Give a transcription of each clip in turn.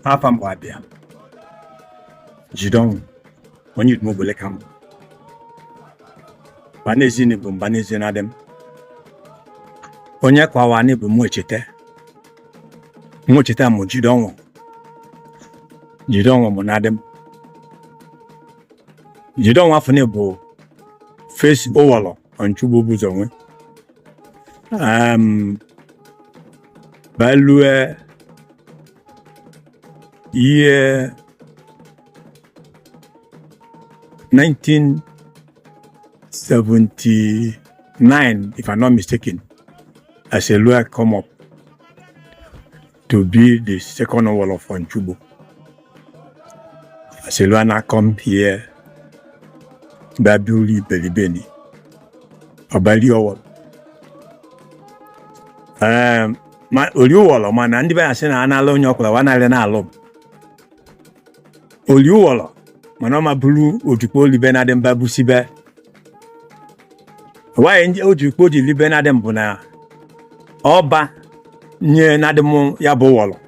Papa Mwabia. Jidong, when you'd move come. Banezini bum banezina them. Onya kwawani bum mwechete. Mwechete mo jidong. Jidong mo nadem. Jidong wafune bo face owalo on chubu buzongwe. Balue year 1979, if I'm not mistaken, as a lawyer come up to be the second wall of Onchubo. As a lawyer now come here, Babuli Belibeni, Abali Owal. Ma Oliwolo man and the Asena Analon Yokla, one island alone. Oliwolo, Manoma Blue, Ojupo Libenadem Babusibe. Why in Ojupo Libenadem Bona? Oba near Nademo Yabowolo.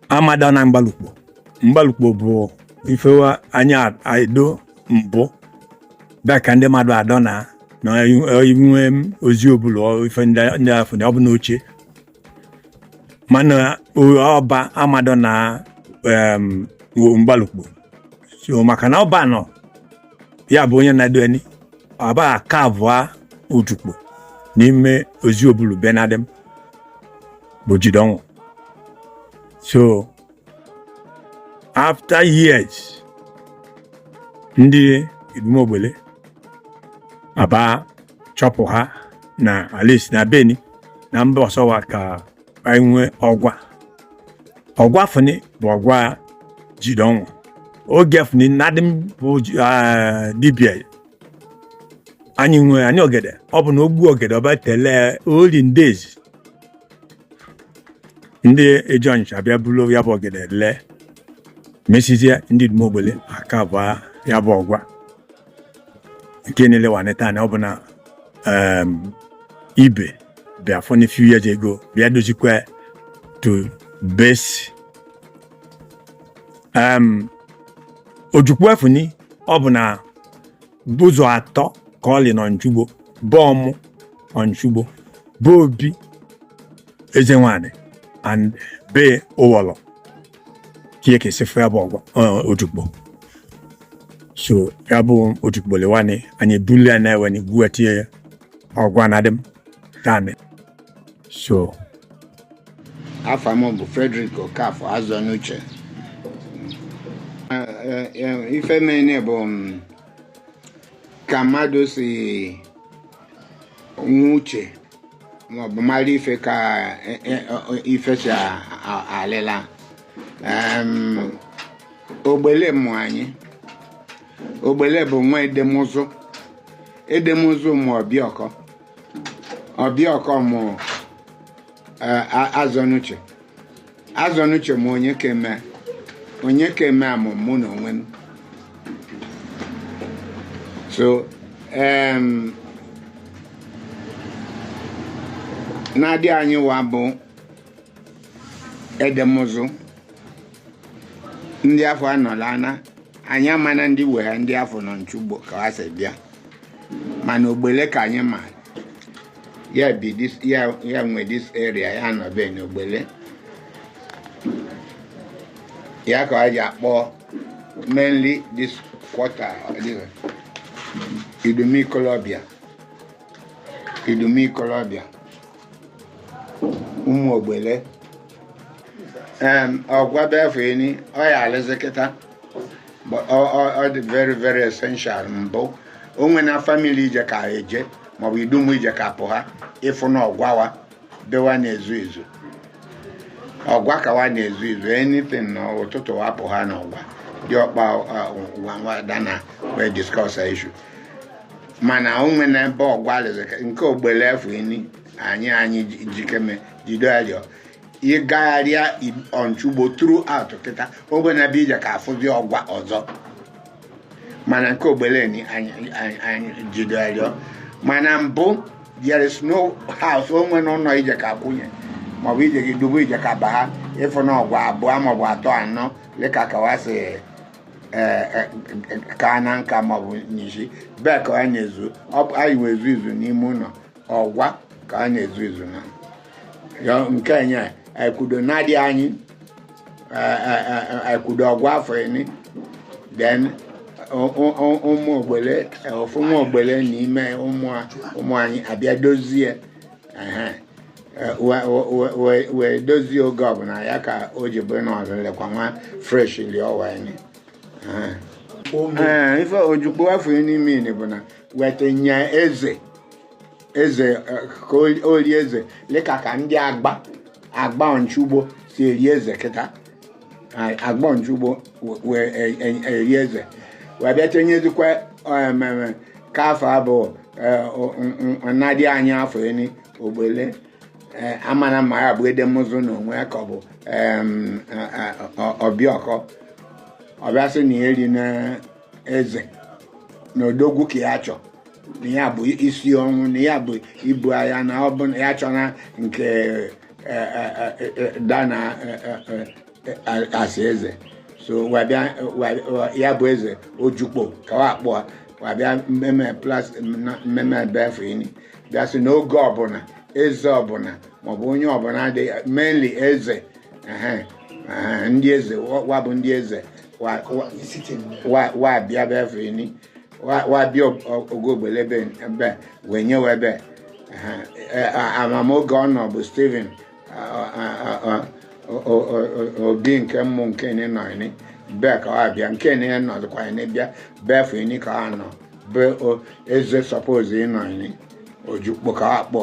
Amadan and Balupo. Mbalupo bro. If you were Anya, I do Mbo. Back and the Madonna. No, even Ozubulo, if in the for the Obunoche. Mana Oba Amadona Mbalupo. So Makana Bano Yaboya Nadeni Aba Kavwa Ujupo. Nime Ozubulu Benadem Bojidong. So after years, Ndi Idumu Ogbele Aba Chopoha na at least na Beni na mboso waka Idumu Ogwa. Ogwa funi Ogwa Jidong. Ogefuni nadim DBI. Anyi ogede. Obu ogbu ogede oba tele olden days. Ndi ejon abia bulo yabo ogede le. Mesizia ndi Idumu Ogbele akaba yabo Ogwa. Kenele waneta na obuna Ibe be for a few years ago. Be adozikwe to base Ojukwu funi obuna buzo ato calling on Jubo, bomb on Jubo, Bobi Ezenwane, and Be Owalo. Kieke Sefra Bogo, Ojukbo. So, Yabo Ojukbo Lewane, and a bullion when you go at here or one Adam Tane. So, Afamon Frederick or Caf as a nuche. If I may name Kamado si Nuche, Mali Feka Ifesha Alela Ogbele Mwani Ogbele Bomwe Edemozo mo Obioko mo Azonuche mo onye keme amụmụ na onwe m. So na-adị anyị wa bụ edemozu ndị afọ anọla na anyị amana ndị wee ndị afọ nọ nchugbo ka ha si bịa mana Ogbele ka anyị ma ya bi this ya nwe this area ya nọ be n'Ogbele ya ka aja akpọ mainly this quarter Idumu Ogbele Umu Ogbele Ogwa befeni oya alezeketa but all the very essential mbo onwe na family je ka eje ma bụ Idumu ije ka apụ ha ịfụ na Ogwawa bewa na ezu Ogwa ka wa na-ezu anything no ụtụtụ apụ ha na Ogwa dị ọkpa dana we discuss issue mana onwe na ebe Ogwa lezeke nke Ogbele efeni anyị jikeme jido ajo ịgagharịa Onchugbo throughout kịta ogbe na bi ije ka afụzi Ogwa ọzọ mana nke Ogbele ni anyị jido ajo mana mbụ there is no house onwe no ije ka akwụnye ma bụ ije Idumu ije ka ba ha ịfụ na ọgwa abụọ maọbụ atọ anọ lịka kawasị ka na nka maọbụ n'ishi bee ka a na-ezu anyị wee ezu izu n'ime ụlọ ọgwa ka a na-ezu izu na nke nye ekwudo na-adị anyị ekwudo ọgwa afọ eni then ụmụ ogbele ofu nwa ogbele n'ime ụmụ anyị abịa dozie wee dozie oge ọbụla ya ka o ji bụrụ na ọlekwa nwa fresh li ọwa anyị ife ojukwu afọ n'ime bụ na weta nye eze ka o rie eze lịka ka ndị agba Onicha-Ugbo si eri eze kịta agba Onicha-Ugbo wee eri eze wee bịa tenyezikwa ka afọ abụọ nnadị anyị afọ eni ogbele amana ma ya bụ edemụzụ na onwe ka ọ bụ ọbịọkọ ọbịa sị na eri na eze na odogwu ka ya chọ na ya bụ isi ọnwụ na ya bụ ibu agha na ọ bụ na ya chọ na nke dana asị eze so ya bụ eze ojukpo ka wa akpọ wabịa mmemme befu ini bịa sị n'oge ọbụla eze ọbụla maọbụ onye ọbụla dị mainly eze ndị eze wabụ ndị eze wabịa befu ini wabịa ogo ogbele ebe wee nyewe ebe amamoge ọ nọ bụ Steven obi nke mmụ nke ni nọ ini bee ka ọ bịa nke ni nọdụkwa ini bịa befu ini ka ọ nọ be eze suppose ịnọ ini ojukpo ka ọ akpọ